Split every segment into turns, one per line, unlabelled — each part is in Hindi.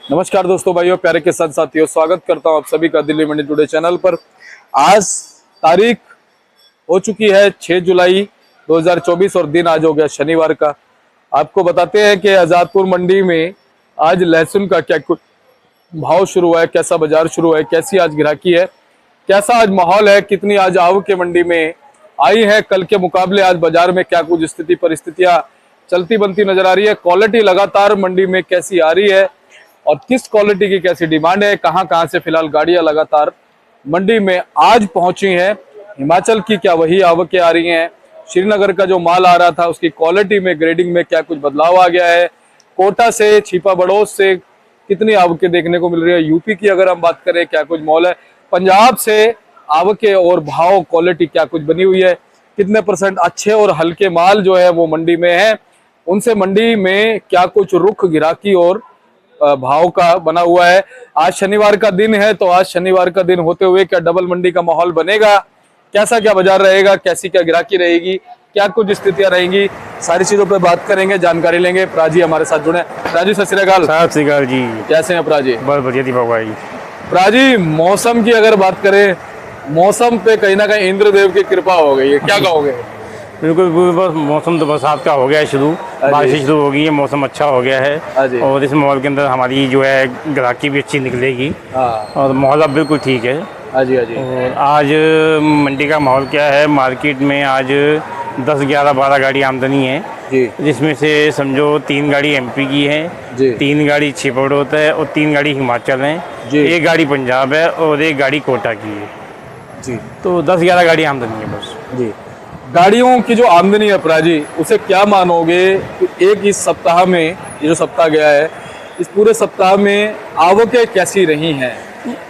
नमस्कार दोस्तों, भाइयों, प्यारे के साथ साथियों, स्वागत करता हूं आप सभी का दिल्ली मंडी टुडे चैनल पर। आज तारीख हो चुकी है 6 जुलाई 2024 और दिन आज हो गया शनिवार का। आपको बताते हैं कि आजादपुर मंडी में आज लहसुन का क्या भाव शुरू हुआ है, कैसा बाजार शुरू है, कैसी आज ग्राहकी है, कैसा आज माहौल है, कितनी आज आवक के मंडी में आई है, कल के मुकाबले आज बाजार में क्या कुछ स्थिति परिस्थितियां चलती बनती नजर आ रही है, क्वालिटी लगातार मंडी में कैसी आ रही है और किस क्वालिटी की कैसी डिमांड है, कहां से फिलहाल गाड़ियां लगातार मंडी में आज पहुंची हैं, हिमाचल की क्या वही आवकें आ रही हैं, श्रीनगर का जो माल आ रहा था उसकी क्वालिटी में ग्रेडिंग में क्या कुछ बदलाव आ गया है, कोटा से छिपा बड़ौद से कितनी आवकें देखने को मिल रही है, यूपी की अगर हम बात करें क्या कुछ मॉल है, पंजाब से आवकें और भाव क्वालिटी क्या कुछ बनी हुई है, कितने परसेंट अच्छे और हल्के माल जो है वो मंडी में है, उनसे मंडी में क्या कुछ रुख गिराकी और भाव का बना हुआ है। आज शनिवार का दिन है, तो आज शनिवार का दिन होते हुए क्या डबल मंडी का माहौल बनेगा, कैसा क्या बाजार रहेगा, कैसी क्या गिराकी रहेगी, क्या कुछ स्थितियां रहेंगी, सारी चीजों पे बात करेंगे, जानकारी लेंगे। प्राजी हमारे साथ जुड़े। प्राजी सत श्री अकाल।
सत श्री अकाल जी,
कैसे हैं प्राजी?
बहुत बढ़िया दीपक भाई।
प्राजी, मौसम की अगर बात करें, मौसम पे कहीं ना कहीं इंद्रदेव की कृपा हो गई है, क्या कहोगे?
बिल्कुल बस मौसम तो बरसात का हो गया है शुरू, बारिश शुरू हो गई है, मौसम अच्छा हो गया है और इस माहौल के अंदर हमारी जो है ग्राहकी भी अच्छी निकलेगी और माहौल अब बिल्कुल ठीक है। और आज मंडी का माहौल क्या है, मार्केट में आज 10, 11, 12 गाड़ी आमदनी है जी, जिसमें से समझो 3 गाड़ी एमपी की है, 3 गाड़ी छिपड़ोत है और 3 गाड़ी हिमाचल है, 1 गाड़ी पंजाब है और 1 गाड़ी कोटा की है जी। तो 10, 11 गाड़ी आमदनी है बस जी।
गाड़ियों की जो आमदनी है प्राजी, उसे क्या मानोगे कि एक इस सप्ताह में, ये जो सप्ताह गया है, इस पूरे सप्ताह में आवकें कैसी रही हैं?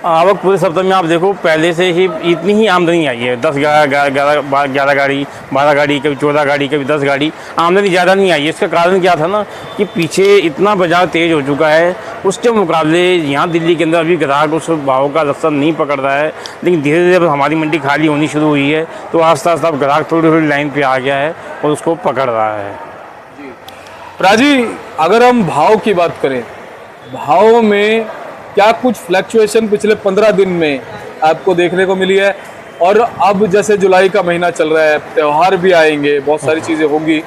आवक पूरे सप्ताह में आप देखो पहले से ही इतनी ही आमदनी आई है, 10, 11 गाड़ी, 12 गाड़ी, कभी 14 गाड़ी, कभी 10 गाड़ी, आमदनी ज़्यादा नहीं आई है। इसका कारण क्या था ना कि पीछे इतना बाजार तेज़ हो चुका है, उसके मुकाबले यहाँ दिल्ली के अंदर अभी ग्राहक उस भाव का रस्ता नहीं पकड़ रहा है, लेकिन धीरे धीरे हमारी मंडी खाली होनी शुरू हुई है तो आस्ता आस्ता अब ग्राहक थोड़ी थोड़ी लाइन पर आ गया है और उसको पकड़ रहा है।
प्राजी, अगर हम भाव की बात करें, भाव में क्या कुछ फ्लक्चुएशन पिछले 15 दिन में आपको देखने को मिली है? और अब जैसे जुलाई का महीना चल रहा है, त्योहार भी आएंगे, बहुत सारी चीज़ें होंगी,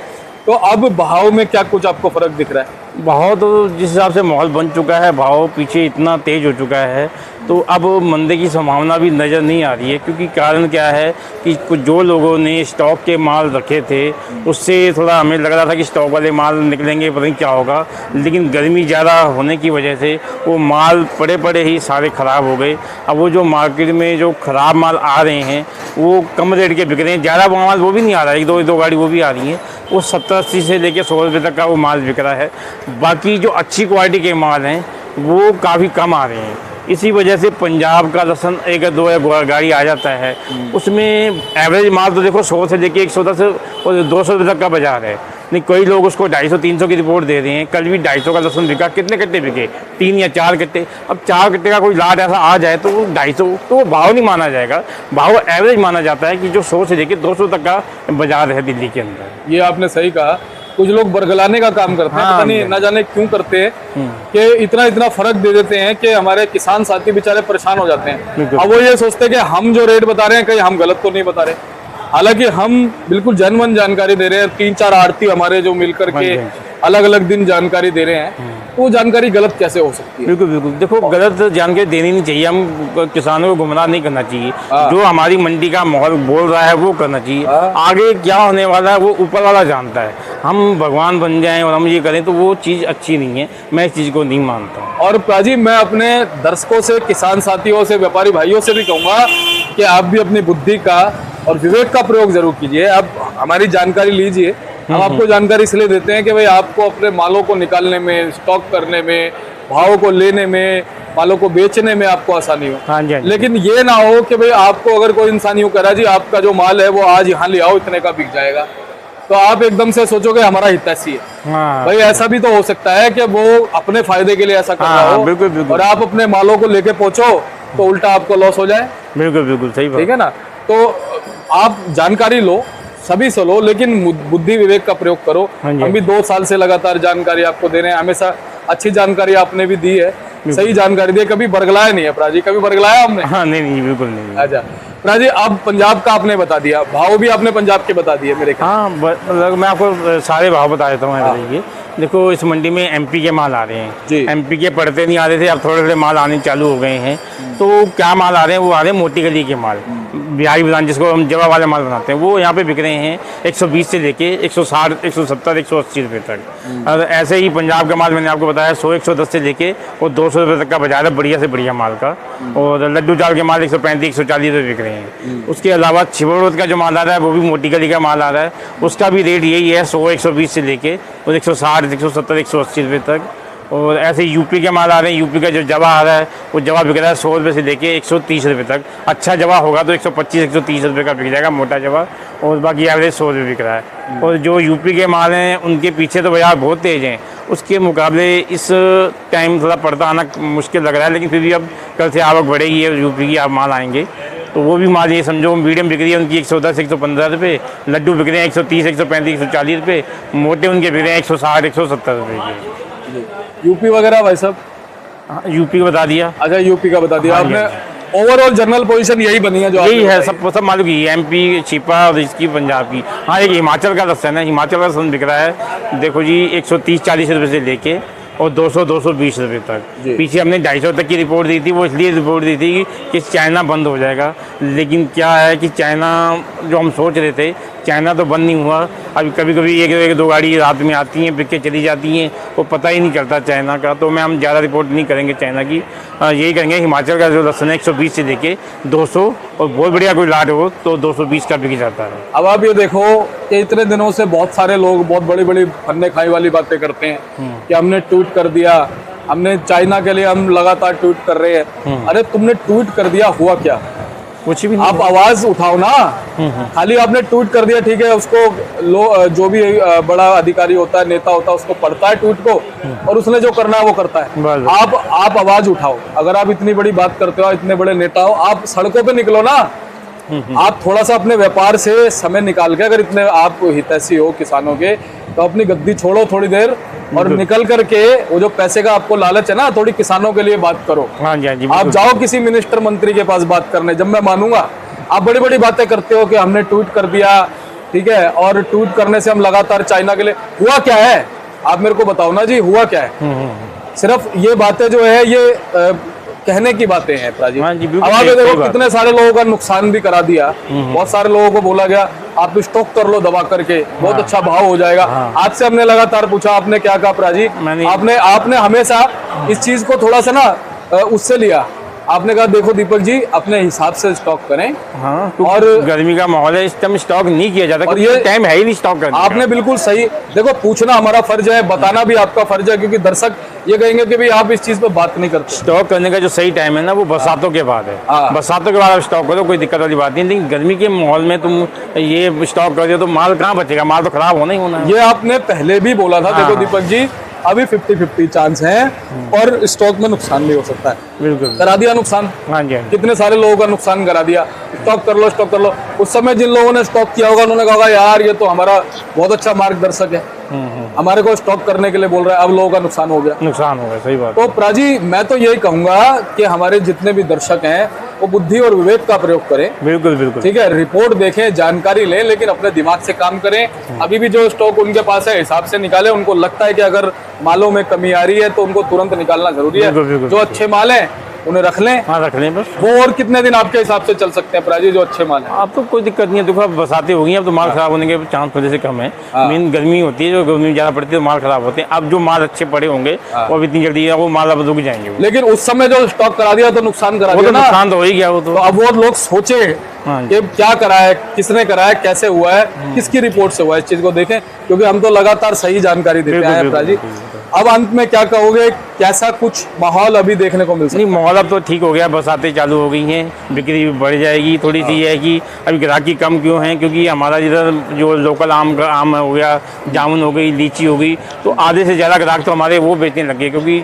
तो अब भाव में क्या कुछ आपको फर्क दिख रहा है?
भाव तो जिस हिसाब से माहौल बन चुका है, भाव पीछे इतना तेज़ हो चुका है तो अब मंदी की संभावना भी नज़र नहीं आ रही है, क्योंकि कारण क्या है कि कुछ जो लोगों ने स्टॉक के माल रखे थे उससे थोड़ा हमें लग रहा था कि स्टॉक वाले माल निकलेंगे, पता नहीं क्या होगा, लेकिन गर्मी ज़्यादा होने की वजह से वो माल पड़े पड़े ही सारे ख़राब हो गए। अब वो जो मार्केट में जो ख़राब माल आ रहे हैं वो कम रेट के बिक रहे हैं, ज़्यादा माल वो भी नहीं आ रहा है, 1-2 गाड़ी वो भी आ रही हैं, वो 70-80 से लेकर 100 रुपये तक का वो माल बिक रहा है। बाकी जो अच्छी क्वालिटी के माल हैं वो काफ़ी कम आ रहे हैं। इसी वजह से पंजाब का लहसुन 1-2 गाड़ी आ जाता है, उसमें एवरेज माल तो देखो 100 से लेके 110 और 200 रुपये तक का बाजार है, नहीं कोई लोग उसको 250-300 की रिपोर्ट दे रहे हैं। कल भी 250 का लहसुन बिका, कितने कट्टे बिके? 3 या 4 कट्टे। अब 4 कट्टे का कोई लाट ऐसा आ जाए तो वो 250 तो वो भाव नहीं माना जाएगा, भाव एवरेज माना जाता है कि जो 100 से लेके 200 तक का बाजार है दिल्ली के अंदर।
ये आपने सही कहा, कुछ लोग बरगलाने का काम करते हैं, पता नहीं ना जाने क्यों करते हैं कि इतना फर्क दे देते हैं कि हमारे किसान साथी बेचारे परेशान हो जाते हैं। अब वो ये सोचते हैं कि हम जो रेट बता रहे हैं कहीं हम गलत तो नहीं बता रहे, हालांकि हम बिल्कुल जेन्युइन जानकारी दे रहे हैं। 3-4 आड़ती हमारे जो मिलकर के अलग अलग दिन जानकारी दे रहे हैं, तो वो जानकारी गलत कैसे हो सकती है?
बिल्कुल बिल्कुल, देखो गलत जानकारी देनी नहीं चाहिए, हम किसानों को गुमराह नहीं करना चाहिए, जो हमारी मंडी का माहौल बोल रहा है वो करना चाहिए। आगे क्या होने वाला है वो ऊपर वाला जानता है, हम भगवान बन जाएं और हम ये करें तो वो चीज़ अच्छी नहीं है, मैं इस चीज़ को नहीं मानता हूँ।
और प्राजी, मैं अपने दर्शकों से, किसान साथियों से, व्यापारी भाइयों से भी कहूँगा कि आप भी अपनी बुद्धि का और विवेक का प्रयोग जरूर कीजिए। आप हमारी जानकारी लीजिए, हम आपको जानकारी इसलिए देते हैं कि भाई आपको अपने मालों को निकालने में, स्टॉक करने में, भाव को लेने में, मालों को बेचने में आपको आसानी हो।
हाँ जी।
लेकिन ये ना हो कि भाई आपको अगर कोई इंसान यूँ करा जी आपका जो माल है वो आज यहाँ ले आओ, इतने का बिक जाएगा, तो आप एकदम से सोचोगे हमारा हितैषी है। भाई ऐसा भी तो हो सकता है कि वो अपने फायदे के लिए ऐसा कर रहा हो,
बिल्कुल बिल्कुल,
और आप अपने मालों को लेके पहुंचो तो उल्टा आपको लॉस हो जाए।
बिल्कुल बिल्कुल सही बात,
ठीक है ना? तो आप जानकारी लो, सभी से लो, लेकिन बुद्धि विवेक का प्रयोग करो। हम भी 2 साल से लगातार जानकारी आपको दे रहे हैं, हमेशा अच्छी जानकारी आपने भी दी है, सही जानकारी दी है, कभी बरगलाया नहीं है प्राजी, कभी बरगलाया हमने?
हाँ नहीं नहीं बिल्कुल नहीं।
अच्छा प्राजी, अब पंजाब का आपने बता दिया, भाव भी आपने पंजाब के बता दिए मेरे ख्याल।
हाँ मतलब मैं आपको सारे भाव बता देता हूँ। देखिए देखो, इस मंडी में एमपी के माल आ रहे
जी।
हैं, एमपी के पड़ते नहीं आ रहे थे, अब थोड़े थोड़े माल आने चालू हो गए हैं। तो क्या माल आ रहे हैं, वो आ रहे हैं मोती गली के माल, बिहारी ब्रांड जिसको हम जवा वाले माल बनाते हैं, वो यहाँ पे बिक रहे हैं 120 से लेके 160, 170, 180 रुपये तक। और ऐसे ही पंजाब का माल मैंने आपको बताया 100, 110 से लेके वो 200 रुपये तक का बाजार है, बढ़िया से बढ़िया माल का। और लड्डू चावल के माल 135, 140 रुपये बिक रहे हैं। उसके अलावा छिबड़ का जो माल आ रहा है वो भी मोती गली का माल आ रहा है, उसका भी रेट यही है 100, 120 से लेके और 160, 170, 180 रुपये तक। और ऐसे यूपी के माल आ रहे हैं, यूपी का जो जवा आ रहा है वो जवा बिक रहा है 100 रुपये से लेके 130 रुपये तक। अच्छा जवा होगा तो 125, 130 रुपये का बिक जाएगा मोटा जवा, और बाकी एवरेज 100 रुपये बिक रहा है। और जो यूपी के माल हैं उनके पीछे तो बाजार बहुत तेज़ हैं, उसके मुकाबले इस टाइम थोड़ा पर्दा आना मुश्किल लग रहा है, लेकिन फिर भी अब कल से आवक बढ़ेगी है, यूपी की आप माल आएंगे तो वो भी माल ये समझो मीडियम बिक रही है उनकी 110, 115 रुपये, लड्डू बिक रहे हैं 130, 135, 140 रुपये, मोटे उनके बिक रहे हैं 160, 170 रुपये के।
यूपी वगैरह भाई साहब?
हाँ, यूपी का बता दिया।
अच्छा यूपी का बता दिया
हाँ,
आपने। ओवरऑल जनरल पोजीशन यही बनी है जो
यही
आपने
है,
बताई?
सब मालूम की एमपी छिपा और इसकी पंजाब की। हाँ, एक हिमाचल का लसन है, हिमाचल का लसन बिक रहा है देखो जी 130-40 रुपये से लेके और 200-220 रुपये तक। पीछे हमने 250 तक की रिपोर्ट दी थी, वो इसलिए रिपोर्ट दी थी कि चाइना बंद हो जाएगा, लेकिन क्या है कि चाइना जो हम सोच रहे थे चाइना तो बंद नहीं हुआ। अभी कभी कभी एक दो गाड़ी रात में आती हैं बिक के चली जाती हैं, वो पता ही नहीं चलता चाइना का। तो मैं हम ज़्यादा रिपोर्ट नहीं करेंगे चाइना की, यही करेंगे हिमाचल का जो लहसुन है 120 से लेके 200, और बहुत बढ़िया कोई लाट हो तो 220 का बिक जाता है।
अब आप ये देखो कि इतने दिनों से बहुत सारे लोग बहुत बड़ी बड़ी फन्ने खाई वाली बातें करते हैं कि हमने ट्वीट कर दिया, हमने चाइना के लिए हम लगातार ट्वीट कर रहे हैं। अरे तुमने ट्वीट कर दिया, हुआ क्या?
कुछ भी नहीं।
आप आवाज उठाओ ना, खाली आपने ट्वीट कर दिया ठीक है, उसको जो भी बड़ा अधिकारी होता है, नेता होता है, उसको पढ़ता है ट्वीट को और उसने जो करना है वो करता है। आप आवाज उठाओ, अगर आप इतनी बड़ी बात करते हो, इतने बड़े नेता हो, आप सड़कों पे निकलो ना। आप थोड़ा सा अपने व्यापार से समय निकाल के, अगर इतने आप हितैषी हो किसानों के, तो अपनी गद्दी छोड़ो थोड़ी देर और निकल करके वो जो पैसे का आपको लालच है ना, थोड़ी किसानों के लिए बात करो।
हाँ जी, हाँ जी,
आप जाओ किसी मिनिस्टर मंत्री के पास बात करने, जब मैं मानूंगा। आप बड़ी बड़ी बातें करते हो कि हमने ट्वीट कर दिया, ठीक है, और ट्वीट करने से हम लगातार चाइना के लिए, हुआ क्या है आप मेरे को बताओ ना जी, हुआ क्या है? सिर्फ ये बातें जो है ये कहने की बातें हैं प्राजी।
हाँ जी,
अब आप ये देखो कितने सारे लोगों का नुकसान भी करा दिया। बहुत सारे लोगों को बोला गया आप स्टॉक कर लो दबा करके, बहुत अच्छा भाव हो जाएगा। आज से हमने लगातार पूछा, आपने क्या कहा प्राजी? आपने हमेशा इस चीज को थोड़ा सा ना उससे लिया, आपने कहा देखो दीपक जी अपने हिसाब से स्टॉक करें।
हाँ,
और
गर्मी का माहौल है, इस टाइम स्टॉक नहीं किया जाता और ये टाइम है ही नहीं स्टॉक करने का।
आपने बिल्कुल सही, देखो पूछना हमारा फर्ज है, बताना भी आपका फर्ज है, क्योंकि दर्शक ये कहेंगे कि भाई आप इस चीज पे बात नहीं करते।
स्टॉक करने का जो सही टाइम है ना वो बरसातों के बाद है। बरसातों के बाद आप स्टॉक करो, कोई दिक्कत वाली बात नहीं, लेकिन गर्मी के माहौल में तुम ये स्टॉक कर दो तो माल कहाँ बचेगा? माल तो खराब होना ही होना है।
ये आपने पहले भी बोला था। देखो दीपक जी अभी 50-50 चांस हैं और स्टॉक में नुकसान भी हो सकता है।
बिल्कुल
करा दिया नुकसान।
हाँ जी,
कितने सारे लोगों का नुकसान करा दिया। स्टॉक कर लो, स्टॉक कर लो। उस समय जिन लोगों ने स्टॉक किया होगा उन्होंने कहा यार ये तो हमारा बहुत अच्छा मार्गदर्शक है, हमारे को स्टॉक करने के लिए बोल रहा है। अब लोगों का नुकसान हो गया,
नुकसान हो गया, सही बात।
तो प्राजी मैं तो यही कहूंगा कि हमारे जितने भी दर्शक हैं वो बुद्धि और विवेक का प्रयोग करें।
बिल्कुल बिल्कुल,
ठीक है, रिपोर्ट देखें, जानकारी लें, लेकिन अपने दिमाग से काम करें। अभी भी जो स्टॉक उनके पास है हिसाब से निकालें। उनको लगता है कि अगर मालों में कमी आ रही है तो उनको तुरंत निकालना जरूरी है। जो अच्छे माल हैं उन्हें रख लें।
हाँ रख लें बस।
वो और कितने दिन आपके हिसाब से चल सकते हैं प्राजी जो अच्छे माल हैं?
अब तो कोई दिक्कत नहीं है, देखो अब बरसातें हो गई, अब तो माल खराब होने के चांस पहले से कम है। मेन गर्मी होती है, जो गर्मी ज्यादा पड़ती है तो माल खराब होते हैं। अब जो माल अच्छे पड़े होंगे वो अब इतनी जल्दी वो माल अब रुक जाएंगे।
लेकिन उस समय जो स्टॉक करा दिया तो नुकसान करा दिया ना,
नुकसान तो हो ही गया वो तो।
अब वो लोग सोचे कि क्या करा है, किसने करा है, कैसे हुआ है, किसकी रिपोर्ट से हुआ है, इस चीज को देखें, क्योंकि हम तो लगातार सही जानकारी देते हैं प्राजी। अब अंत में क्या कहोगे, कैसा कुछ माहौल अभी देखने को मिल सकता है?
नहीं, माहौल अब तो ठीक हो गया, बरसातें चालू हो गई हैं, बिक्री भी बढ़ जाएगी। थोड़ी सी है कि अभी ग्राहकी कम क्यों है, क्योंकि हमारा इधर जो लोकल आम हो गया, जामुन हो गई, लीची हो गई, तो आधे से ज़्यादा ग्राहक तो हमारे वो बेचने लगे, क्योंकि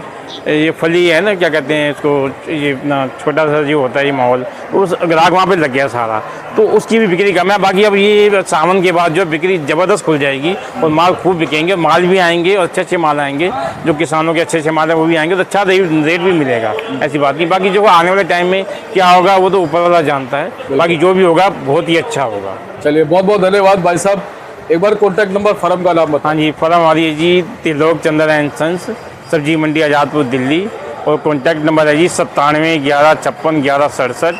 ये फली है ना, क्या कहते हैं इसको, ये अपना छोटा सा जो होता है ये माहौल, तो उस ग्राहक वहाँ पे लग गया सारा, तो उसकी भी बिक्री कम है। बाकी अब ये सावन के बाद जो बिक्री ज़बरदस्त खुल जाएगी और माल खूब बिकेंगे, माल भी आएंगे और अच्छे अच्छे माल आएंगे, जो किसानों के अच्छे अच्छे माल हैं वो भी आएंगे, तो अच्छा रेट भी मिलेगा, ऐसी बात नहीं। बाकी जो आने वाले टाइम में क्या होगा वो तो ऊपर वाला जानता है, बाकी जो भी होगा बहुत ही अच्छा होगा।
चलिए बहुत बहुत धन्यवाद भाई साहब। एक बार कॉन्टैक्ट नंबर, फर्म का नाम बताएं।
हाँ जी, फर्म हमारी है जी त्रिलोक चंद्र एंड सन्स, सब्जी मंडी आज़ादपुर दिल्ली, और कॉन्टैक्ट नंबर है जी 97 11 56 11 67,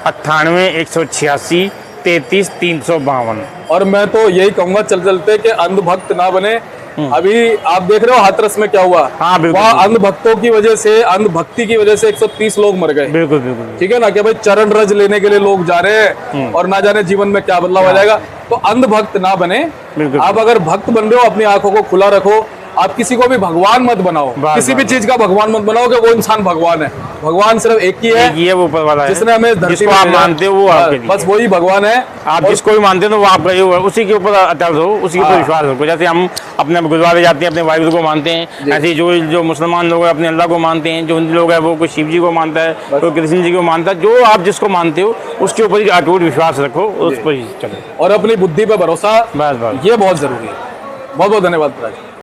98 186 33 352।
और मैं तो यही कहूंगा चल चलते कि अंधभक्त ना बने। अभी आप देख रहे हो हाथरस में क्या हुआ।
हाँ, बिल्कुल,
वहाँ
बिल्कुल।
अंधभक्तों की वजह से, अंधभक्ति की वजह से 130 लोग मर गए।
बिल्कुल बिल्कुल।
ठीक है ना, कि भाई चरण रज लेने के लिए लोग जा रहे हैं और ना जाने जीवन में क्या बदलाव आ जाएगा। तो अंधभक्त ना बने।
बिल्कुल।
आप अगर भक्त बन रहे हो, अपनी आंखों को खुला रखो। आप किसी को भी भगवान मत बनाओ,
बस,
किसी भी
बस,
चीज का भगवान मत बनाओ कि वो इंसान भगवान है। भगवान सिर्फ एक ही है,
ये वो ऊपर वाला है,
जिसने हमें धरती
जिसको
पे
आप
भेजा।
मानते हो वो आपके लिए,
बस वही भगवान है।
आप
और
जिसको भी मानते हो तो वो आपका ही होगा, उसी के ऊपर अटल रहो, उसी के ऊपर विश्वास रखो। जैसे हम अपने गुरुद्वारे जाते हैं, अपने वाहिगुरु को मानते हैं, ऐसे ही जो मुसलमान लोग हैं अपने अल्लाह को मानते हैं, जो हिंदू लोग हैं वो कोई शिव जी को मानता है, कोई कृष्ण जी को मानता है। जो आप जिसको मानते हो उसके ऊपर ही अटूट विश्वास रखो, उस पर ही चलो,
और अपनी बुद्धि पे भरोसा,
बस बस।
ये बहुत जरूरी है। बहुत बहुत धन्यवाद।